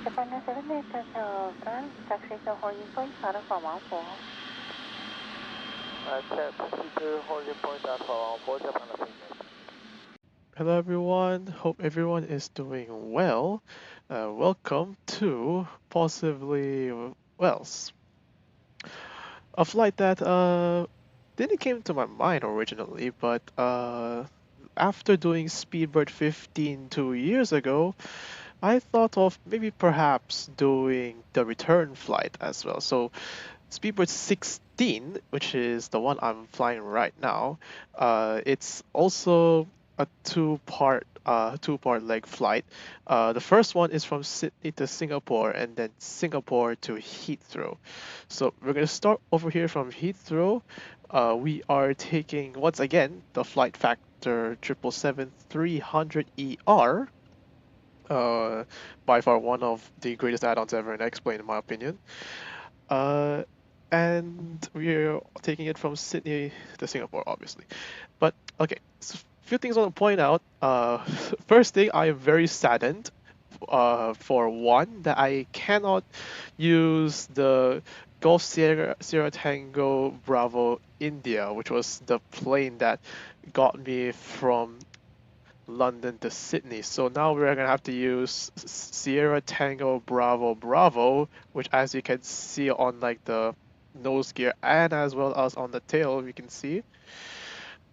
Japan 78 Tower, taxi to holding point, Alpha 14. Check, taxi to holding point Alpha 14, Japan 78. Hello everyone, hope everyone is doing well. Welcome to possibly, a flight that didn't came to my mind originally, but after doing Speedbird 15 2 years ago, I thought of maybe perhaps doing the return flight as well. So Speedbird 16, which is the one I'm flying right now, it's also a two-part leg flight. The first one is from Sydney to Singapore and then Singapore to Heathrow. So we're gonna start over here from Heathrow. We are taking once again the FlightFactor 777-300ER. Uh, by far one of the greatest add-ons ever in X-Plane, in my opinion. Uh, and we're taking it from Sydney to Singapore, obviously. But okay, so a few things I want to point out. First thing, I am very saddened. For one, that I cannot use the Golf Sierra Tango Bravo India, which was the plane that got me from London to Sydney. So now we're gonna have to use Sierra Tango Bravo Bravo, which as you can see on like the nose gear and as well as on the tail, we can see.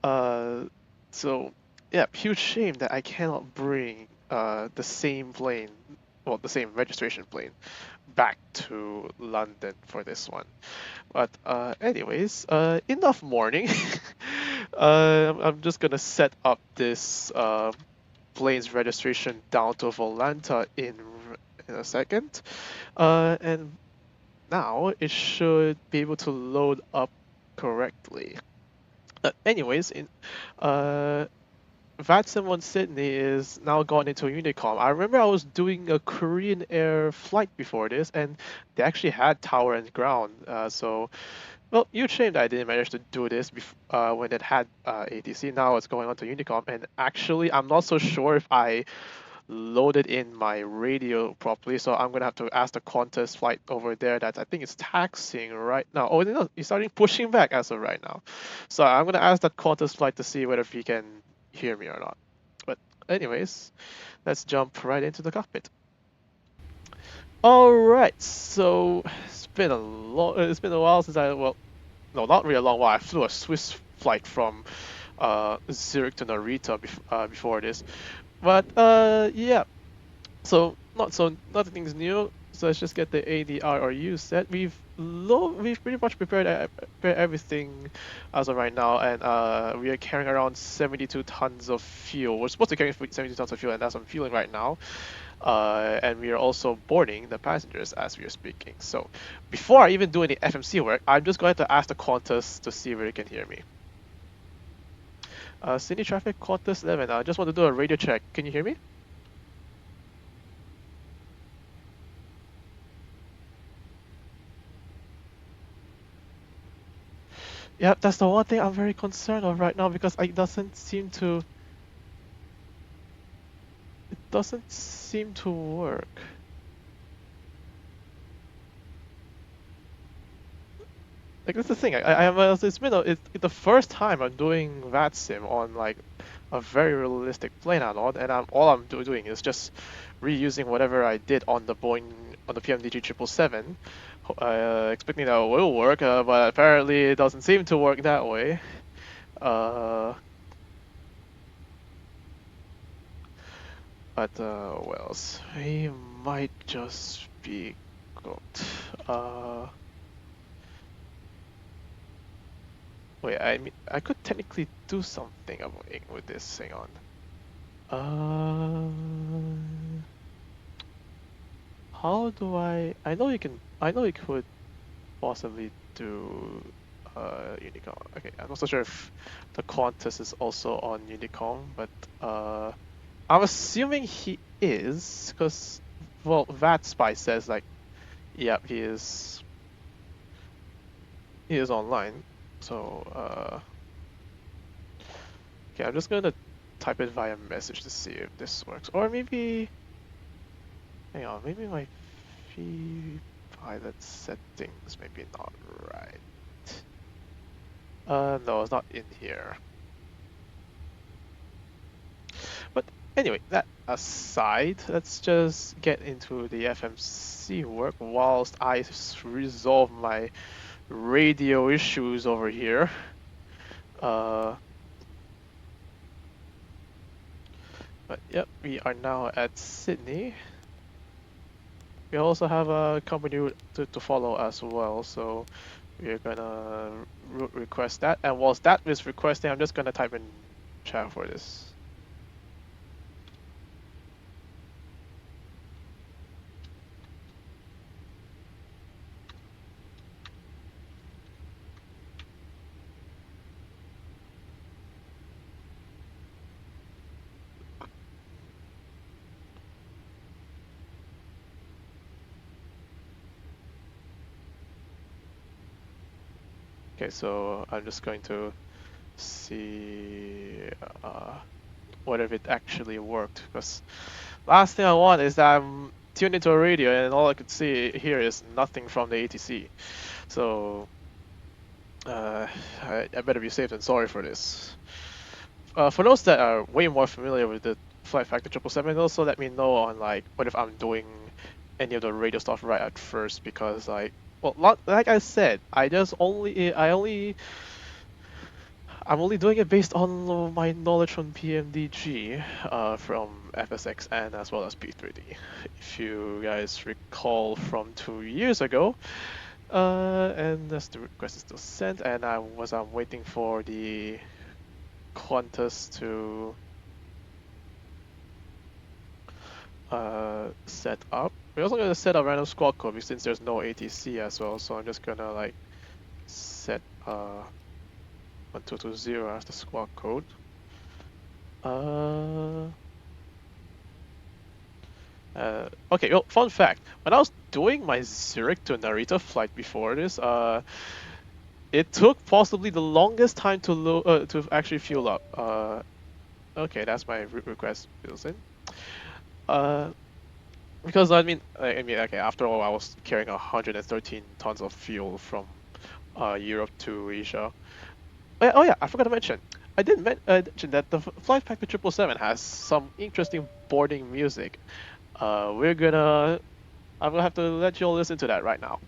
Uh, so yeah, huge shame that I cannot bring the same plane, well, the same registration plane, back to London for this one. But anyways, enough mourning. I'm just gonna set up this plane's registration down to Volanta in a second. And now it should be able to load up correctly. Anyways, in uh, VATSIM on Sydney is now gone into Unicom. I remember I was doing a Korean Air flight before this, and they actually had tower and ground. Well, huge shame that I didn't manage to do this when it had ATC. Now it's going on to Unicom, and actually, I'm not so sure if I loaded in my radio properly, so I'm gonna have to ask the Qantas flight over there that I think it's taxiing right now. Oh no, it's starting pushing back as of right now. So I'm gonna ask that Qantas flight to see whether he can hear me or not. But anyways, let's jump right into the cockpit. All right, so it's been a while since no, not really a long while. I flew a Swiss flight from Zurich to Narita before this, but yeah. So nothing's new. So let's just get the ADRRU set. We've pretty much prepared everything as of right now, and we are carrying around 72 tons of fuel. We're supposed to carry 72 tons of fuel, and that's what I'm fueling right now. And we are also boarding the passengers as we are speaking. So before I even do any FMC work, I'm just going to ask the Qantas to see if they can hear me. Sydney traffic Qantas 11. I just want to do a radio check. Can you hear me? Yeah, that's the one thing I'm very concerned of right now because it doesn't seem to work. Like that's the thing. It's been it's the first time I'm doing VATSIM on like a very realistic plane and all I'm doing is just reusing whatever I did on the PMDG 777, expecting that it will work, but apparently it doesn't seem to work that way. Uh, but we might just be cooked. Wait, I mean, I could technically do something with this. Hang on. Uh, how do I? I know you can. I know you could possibly do Unicom. Okay, I'm not so sure if the Qantas is also on Unicom, but I'm assuming he is because well, VATSPY says like, yeah, he is online. So okay, I'm just gonna type it via message to see if this works. Or maybe Hang on, maybe my pilot settings maybe not right. No, it's not in here. But anyway, that aside, let's just get into the FMC work whilst I resolve my radio issues over here. But yep, we are now at Sydney. We also have a company to follow as well, so we're gonna request that. And whilst that is requesting, I'm just gonna type in chat for this. Okay, so I'm just going to see whether it actually worked, because last thing I want is that I'm tuned into a radio and all I could see here is nothing from the ATC. So I better be safe than sorry for this. For those that are way more familiar with the FlightFactor 777, also let me know on like what if I'm doing any of the radio stuff right at first, because like, well, not like I said, I'm only doing it based on my knowledge from PMDG, from FSXN as well as P3D. If you guys recall from 2 years ago, and that's the request is still sent, and I'm waiting for the Qantas to set up. We're also gonna set a random squad code since there's no ATC as well, so I'm just gonna like set 1220 as the squad code. Okay, well, fun fact. When I was doing my Zurich to Narita flight before this, it took possibly the longest time to actually fuel up. Okay, that's my request built in. Because okay, after all, I was carrying 113 tons of fuel from Europe to Asia. Oh yeah, I forgot to mention. I did mention that the FlightFactor 777 has some interesting boarding music. I'm gonna have to let you all listen to that right now.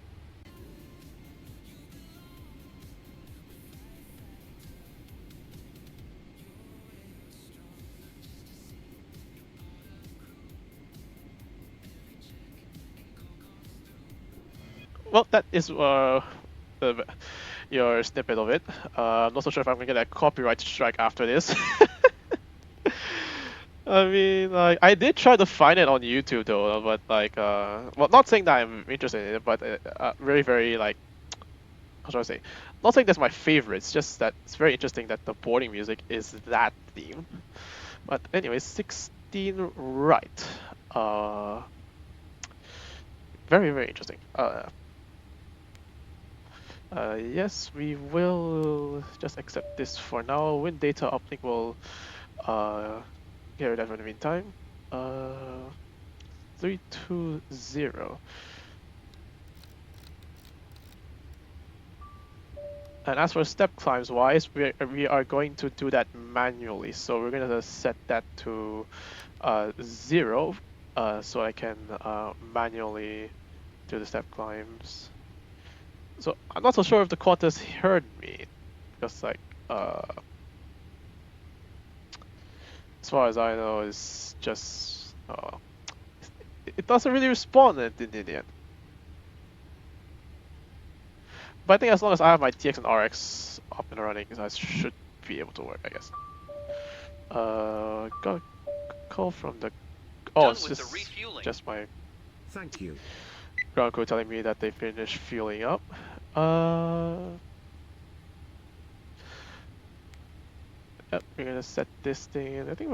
Well, that is your snippet of it. I'm not so sure if I'm gonna get a copyright strike after this. I mean, like, I did try to find it on YouTube though, but like, well, not saying that I'm interested in it, but very, very like, how should I say? Not saying that's my favorite. It's just that it's very interesting that the boarding music is that theme. But anyway, 16 right. Very, very interesting. Yes, we will just accept this for now. Wind data uplink will get rid of it in the meantime. 320. And as for step climbs wise, we are going to do that manually. So we're going to set that to 0, so I can manually do the step climbs. So I'm not so sure if the Qantas heard me, because like as far as I know, it's just it doesn't really respond in the end. But I think as long as I have my TX and RX up and running, I should be able to work, I guess. Got a call from the. Oh, it's just my. Thank you. Ground crew telling me that they finished fueling up. Yep, we're gonna set this thing in. I think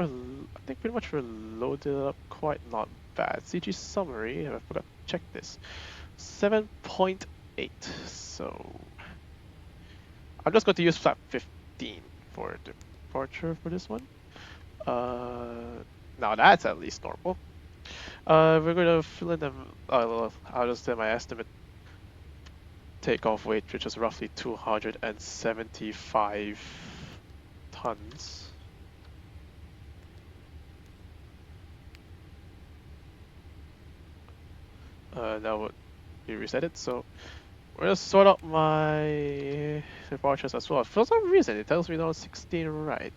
pretty much we're loaded up quite not bad. CG summary, I forgot to check this. 7.8. So I'm just going to use flap 15 for departure for this one. Now that's at least normal. We're gonna fill in them. I'll just say my estimate takeoff weight, which is roughly 275 tons. Now we reset it. So we're gonna sort out my departures as well. For some reason, it tells me now 16 right.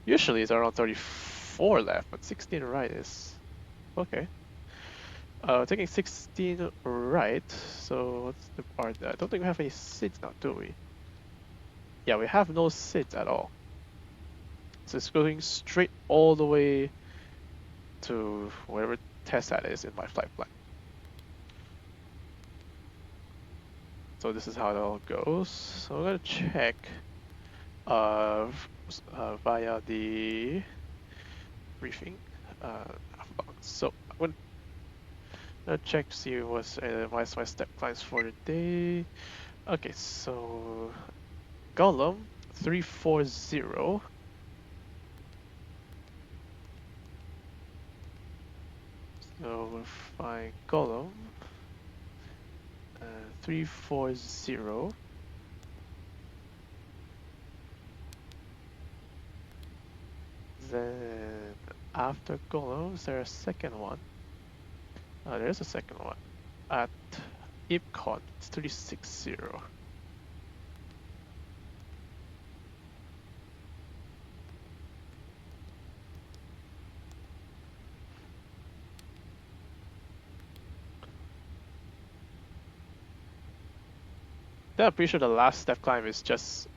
Usually it's around 34 left, but 16 right is okay. Taking 16 right, so what's the part? I don't think we have any SIDS now, do we? Yeah, we have no SIDS at all. So it's going straight all the way to whatever test that is in my flight plan. So this is how it all goes. So I'm gonna check via the briefing. So I'm gonna check to see what's YSSY step climbs for the day. Okay, so Gollum 340. So we'll find Gollum 340. Then after Gollum, is there a second one? There's a second one at Ipcon 360. Then I'm pretty sure the last step climb is just...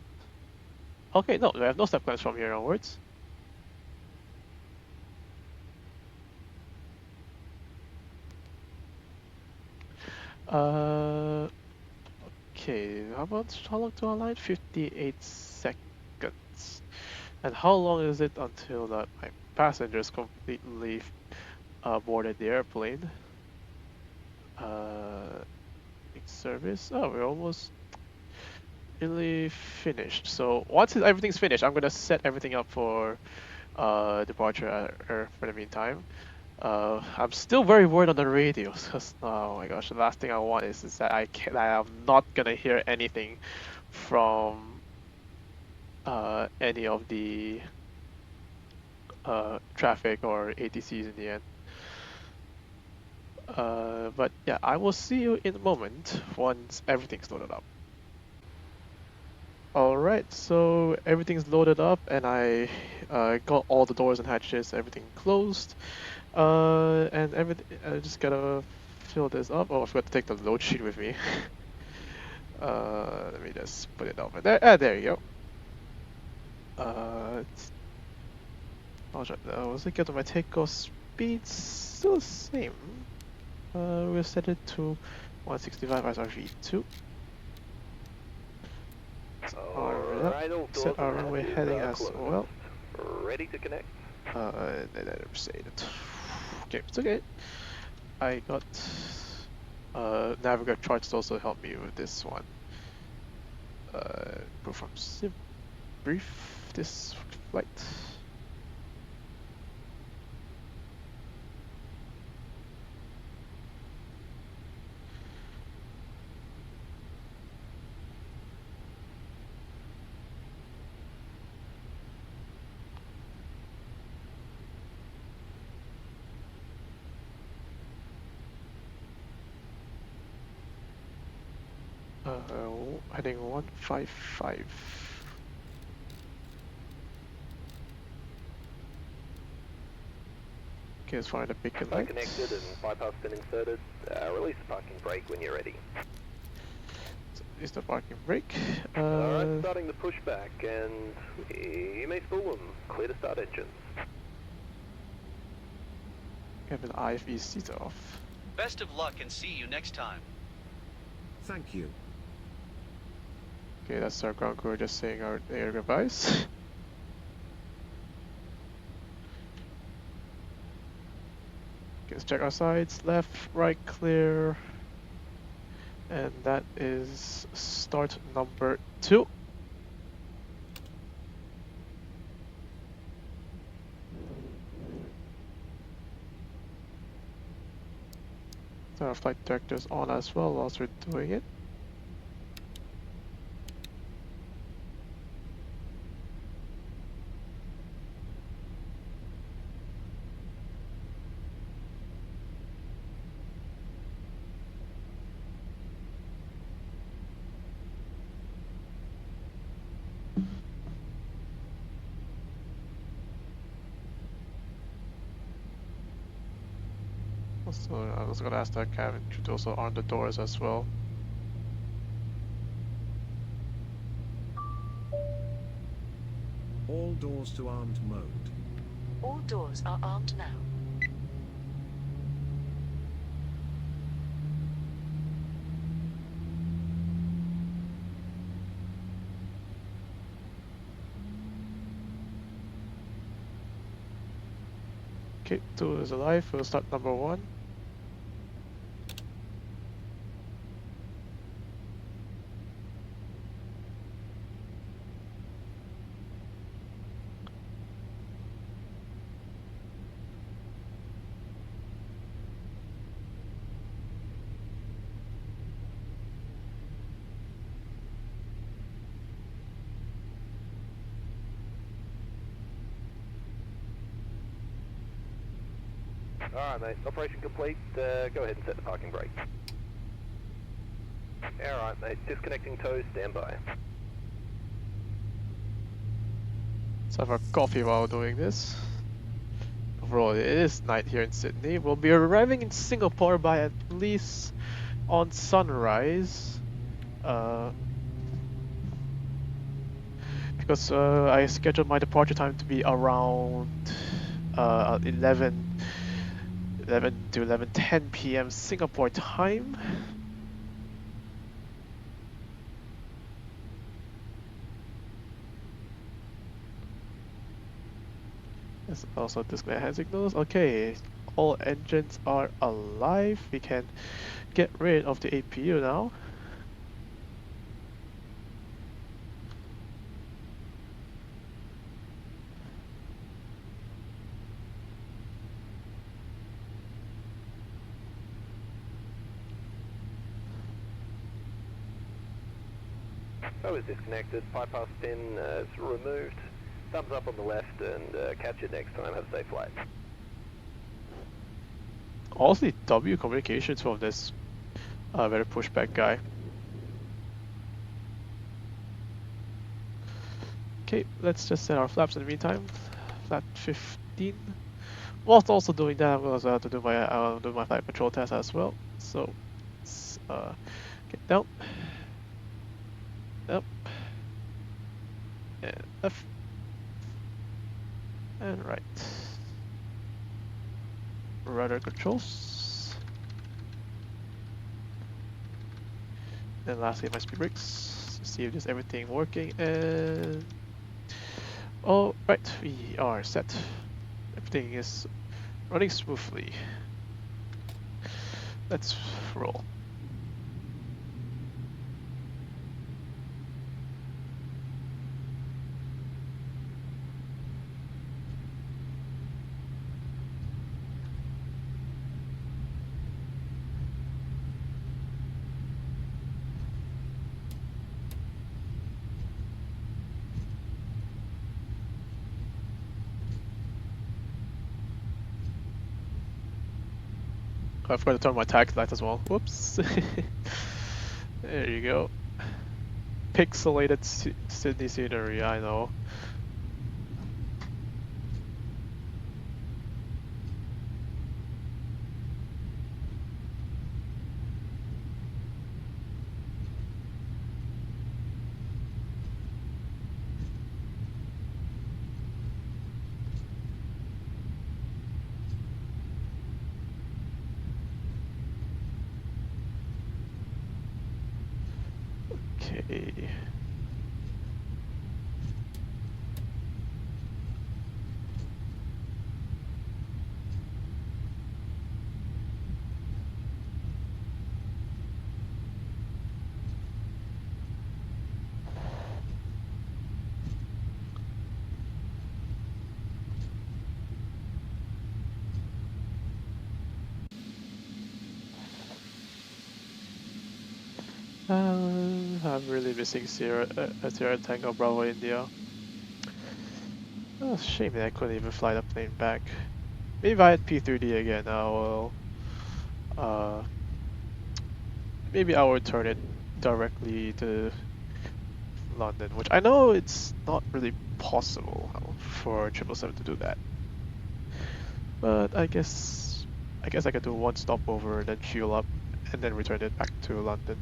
Okay, no, we have no step climbs from here onwards. Okay, how long to align? 58 seconds. And how long is it until that my passengers completely boarded the airplane? Service. Oh, we're almost really finished. So once everything's finished, I'm gonna set everything up for departure for the meantime. I'm still very worried on the radios because oh my gosh, the last thing I want is that I'm not gonna hear anything from any of the traffic or ATCs in the end. But yeah, I will see you in a moment once everything's loaded up. Alright, so everything's loaded up and I got all the doors and hatches, everything closed. And everything, I just gotta fill this up. Oh, I forgot to take the load sheet with me. Let me just put it over there. There you go. Was it good to my takeoff speed? Still the same. We'll set it to 165 as our V2. Set our runway heading as well. Ready to connect. Let me say it. Okay, it's okay. I got Navigator charts to also help me with this one. Perform sim brief this flight. Heading 155. Okay, let's find a beacon light. Connected and bypass pin inserted. Release the parking brake when you're ready. So is the parking brake. Alright, starting the pushback and you may spool them. Clear to start engines. Have an IFE seat off. Best of luck and see you next time. Thank you. Okay, that's our ground crew just saying our air goodbyes. Okay, let's check our sides. Left, right, clear. And that is start number 2. our flight directors on as well whilst we're doing it. So I was gonna ask that cabin to also arm the doors as well. All doors to armed mode. All doors are armed now. Okay, 2 is alive. We'll start number 1. Alright, mate. Operation complete. Go ahead and set the parking brake. Alright, mate. Disconnecting tows. Stand by. Let's have our coffee while doing this. Overall, it is night here in Sydney. We'll be arriving in Singapore by at least on sunrise. Because I scheduled my departure time to be around 11 to 11:10 p.m. Singapore time. There's also display hand signals. Okay, all engines are alive. We can get rid of the APU now. Tow is disconnected. Bypass pin is removed. Thumbs up on the left and catch you next time. Have a safe flight. Also, the W communications from this very pushback guy. Okay, let's just set our flaps in the meantime. Flap 15. Whilst also doing that, I'm also have to do my flight control test as well. So, let's get down, up, and left, and right. Rudder controls, and lastly my speed brakes to see if there's everything working. And all right, we are set. Everything is running smoothly. Let's roll. I forgot to turn my tax light as well. Whoops. There you go. Pixelated Sydney scenery, I know. Okay. I'm really missing Sierra Tango Bravo India. Oh, shame that I couldn't even fly the plane back. Maybe if I had P3D again, I will. Uh, maybe I will turn it directly to London, which I know it's not really possible for 777 to do that. But I guess I could do one stopover, then fuel up, and then return it back to London.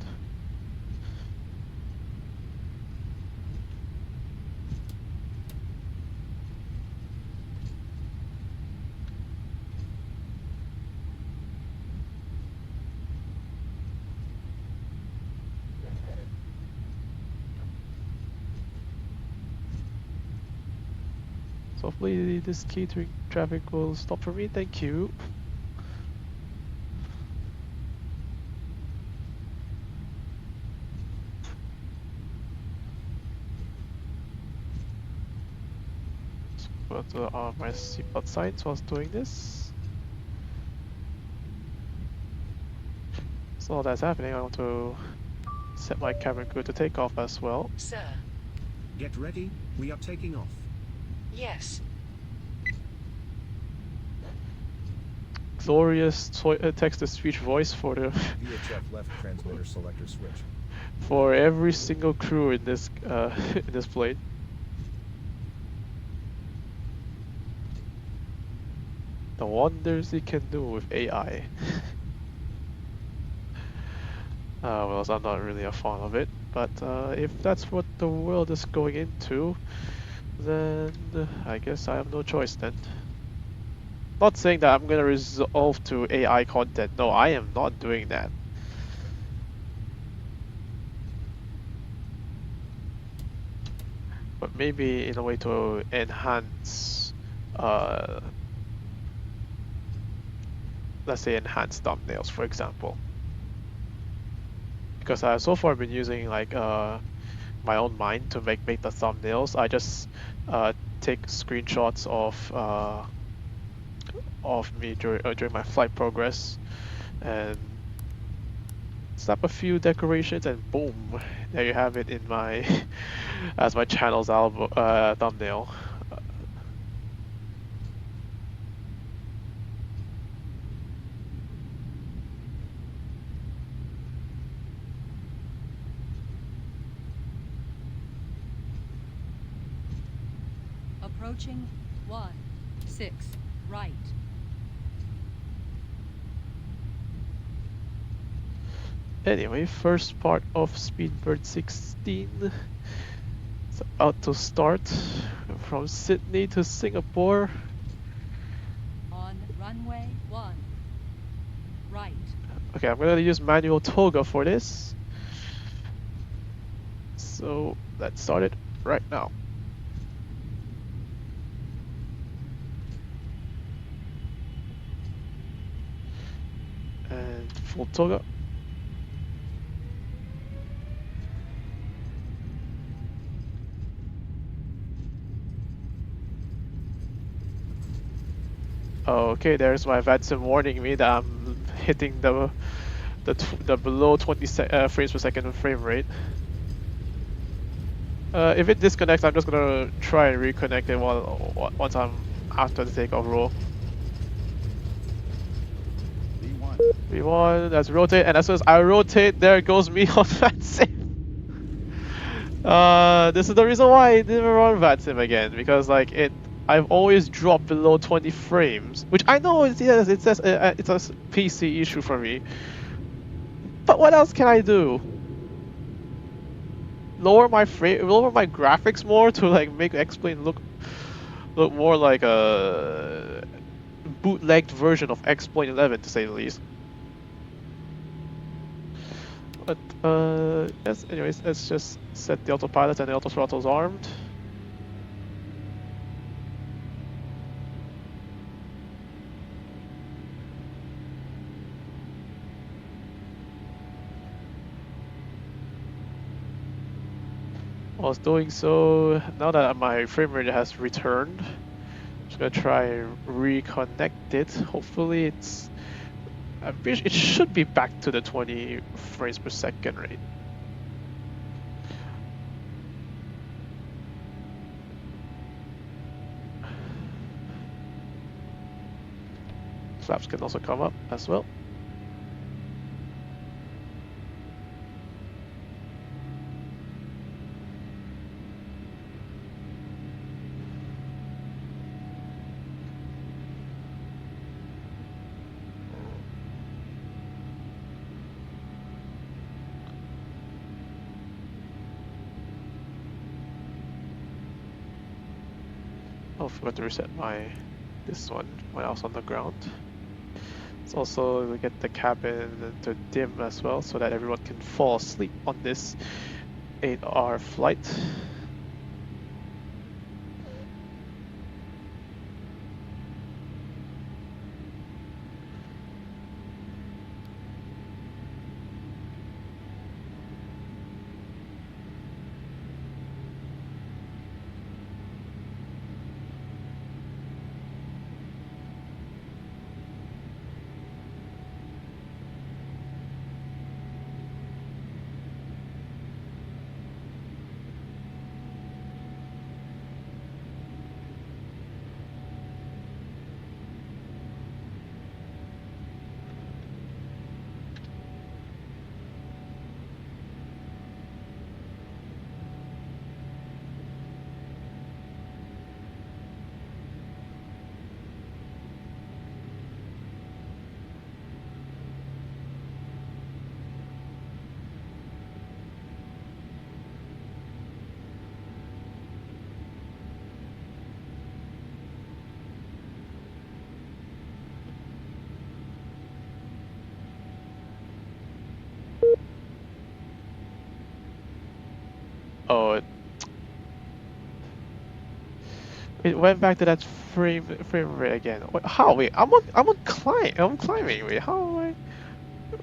So hopefully this catering traffic will stop for me. Thank you. Put on my seatbelt signs whilst doing this. So while that's happening, I want to set my cabin crew to take off as well. Sir. Get ready, we are taking off. Yes. Glorious text-to-speech voice for the VHF left transmitter selector switch. for every single crew in this in this plane. The wonders it can do with AI. Well, I'm not really a fan of it, but if that's what the world is going into, then I guess I have no choice then. Not saying that I'm gonna resolve to AI content. No, I am not doing that. But maybe in a way to enhance, let's say enhance thumbnails, for example. Because I've so far been using like my own mind to make the thumbnails. I just take screenshots of me during my flight progress and snap a few decorations and boom, there you have it in my as my channel's thumbnail. Approaching 16 right. Anyway, first part of Speedbird 16 is about to start from Sydney to Singapore. On runway 1 right. Okay, I'm gonna use manual toga for this. So let's start it right now. And full toga. Okay, there's my VATSIM warning me that I'm hitting the below 20 frames per second frame rate. If it disconnects, I'm just gonna try and reconnect it once I'm after the takeoff roll. V1, let's rotate, and as soon as I rotate, there goes me on VATSIM. This is the reason why I didn't run VATSIM again, because like I've always dropped below 20 frames, which I know it's a PC issue for me. But what else can I do? Lower my graphics more to like make X-Plane look more like a bootlegged version of X-Plane 11, to say the least. But yes. Anyways, let's just set the autopilot and the auto throttles armed. Whilst doing so, now that my frame rate has returned, I'm just gonna try and reconnect it. Hopefully it should be back to the 20 frames per second rate. flaps can also come up as well. Oh, I forgot to reset this one when I was on the ground. It's also to get the cabin to dim as well, so that everyone can fall asleep on this 8-hour flight. Oh, it went back to that frame rate again. Wait, how? Wait, I'm climbing. Wait, how am I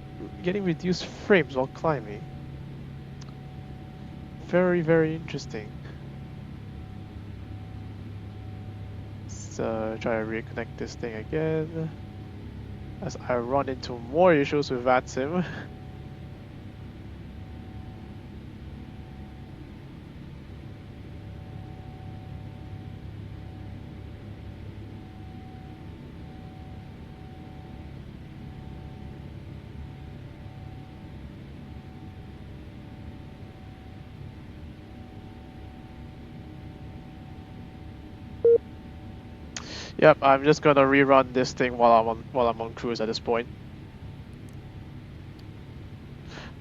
getting reduced frames while climbing? Very, very interesting. Let's try to reconnect this thing again. As I run into more issues with VATSIM. Yep, I'm just gonna rerun this thing while I'm on cruise at this point.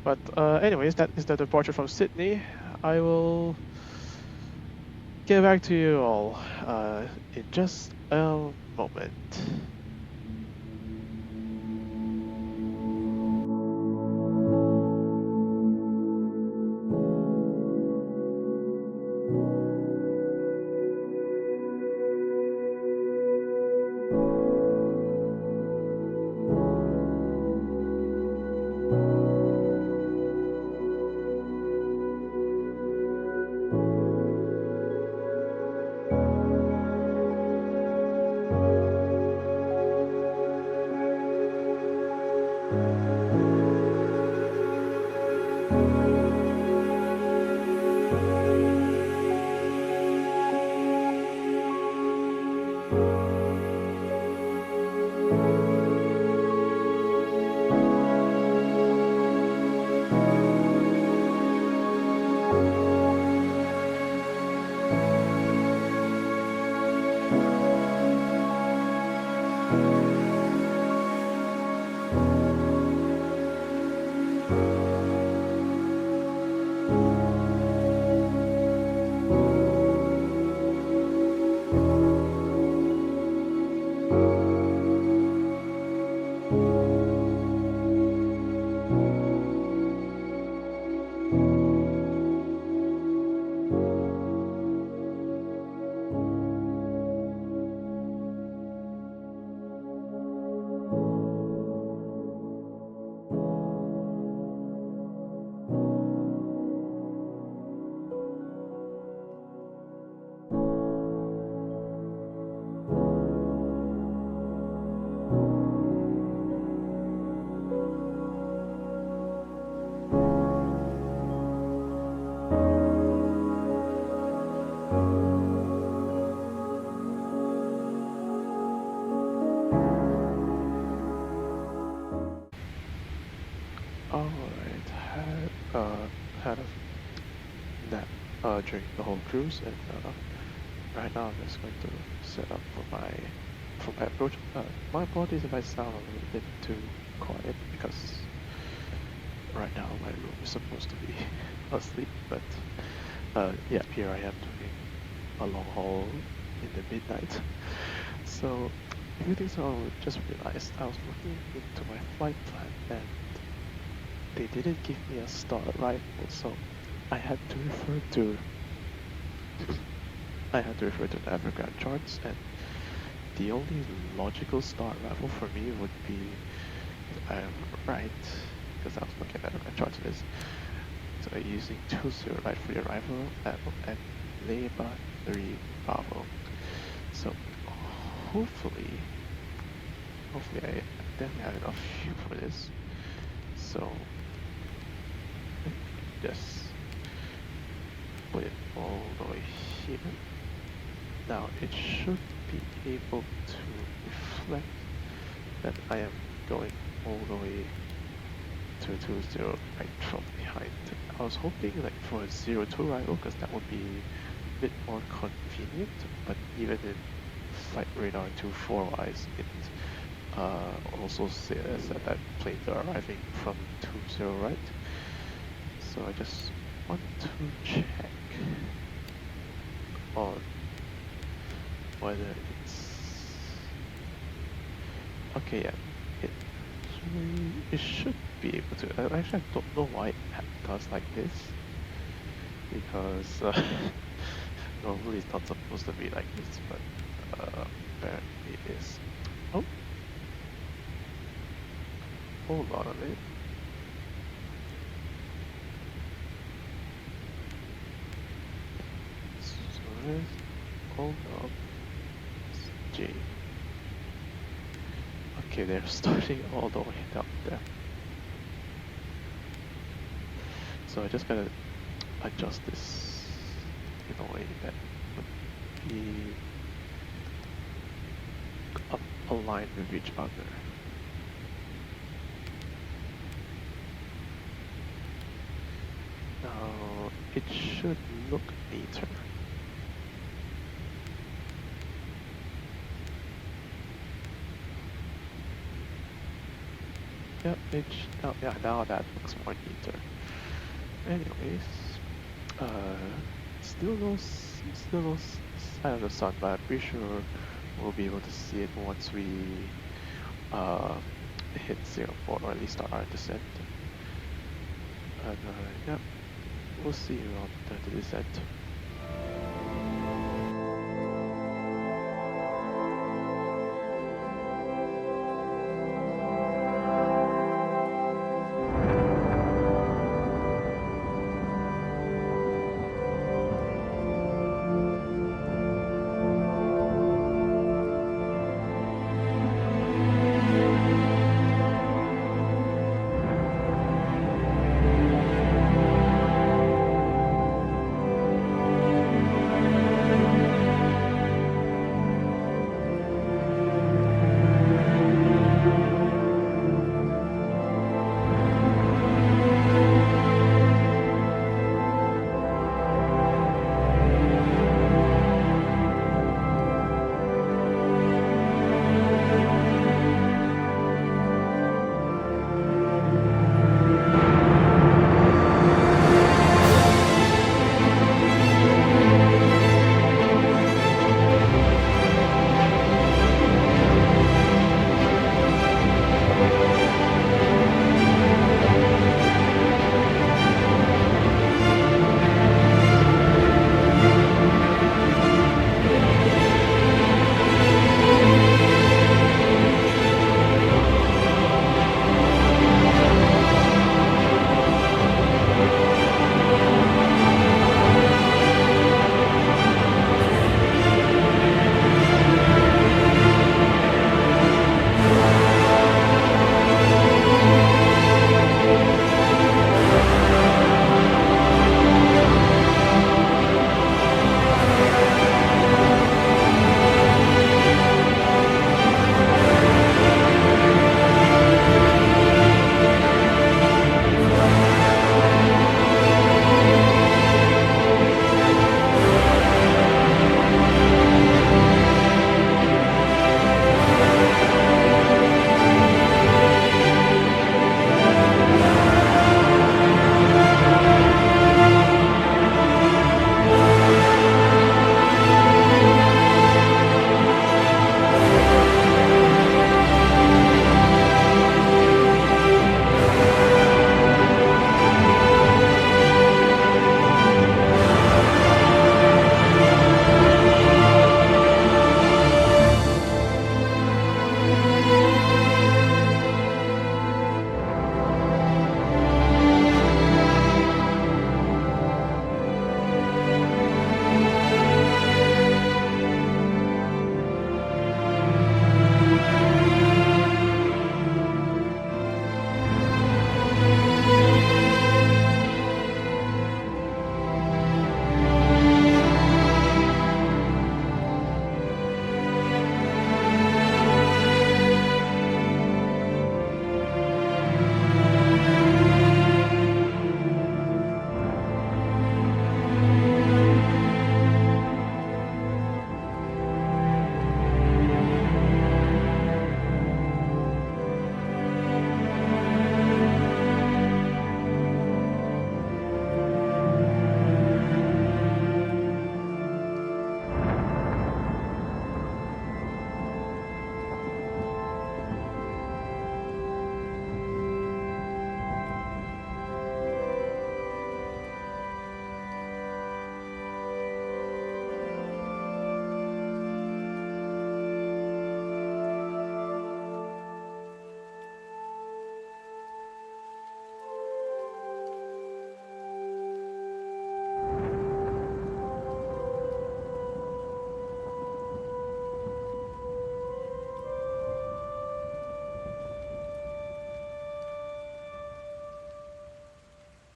But anyways, that is the departure from Sydney. I will get back to you all in just a moment. Alright, had a nap during the whole cruise, and right now I'm just going to set up for my approach. My apologies if I sound a little bit too quiet because right now my room is supposed to be asleep, but yeah, here I am doing a long haul in the midnight. So a few things I just realized. I was looking into my flight plan and they didn't give me a star arrival, so I had to refer to Naviground charts, and the only logical star arrival for me would be, I'm right, because I was looking at Naviground charts, is so using 20 right for the arrival at Leba 3 Bravo. So hopefully I definitely have enough fuel for this. So just put it all the way here. Now it should be able to reflect that I am going all the way to 20 right from behind. I was hoping like for a 02 arrival because that would be a bit more convenient, but even in flight radar 24 wise, it also says that planes are arriving from 20 right. So I just want to check on whether it's okay. Yeah, it should be able to. Actually, I don't know why it does like this, because normally it's not supposed to be like this, but apparently it is. Oh, hold on a minute. So there's, hold on, J. Okay, they're starting all the way down there. So I just gotta adjust this in a way that would be aligned with each other. Now it should look neater. Yep, now that looks more neater. Anyways, still no sign of the sun, but I'm pretty sure we'll be able to see it once we hit Singapore, or at least start our descent. And yep, we'll see you on the descent.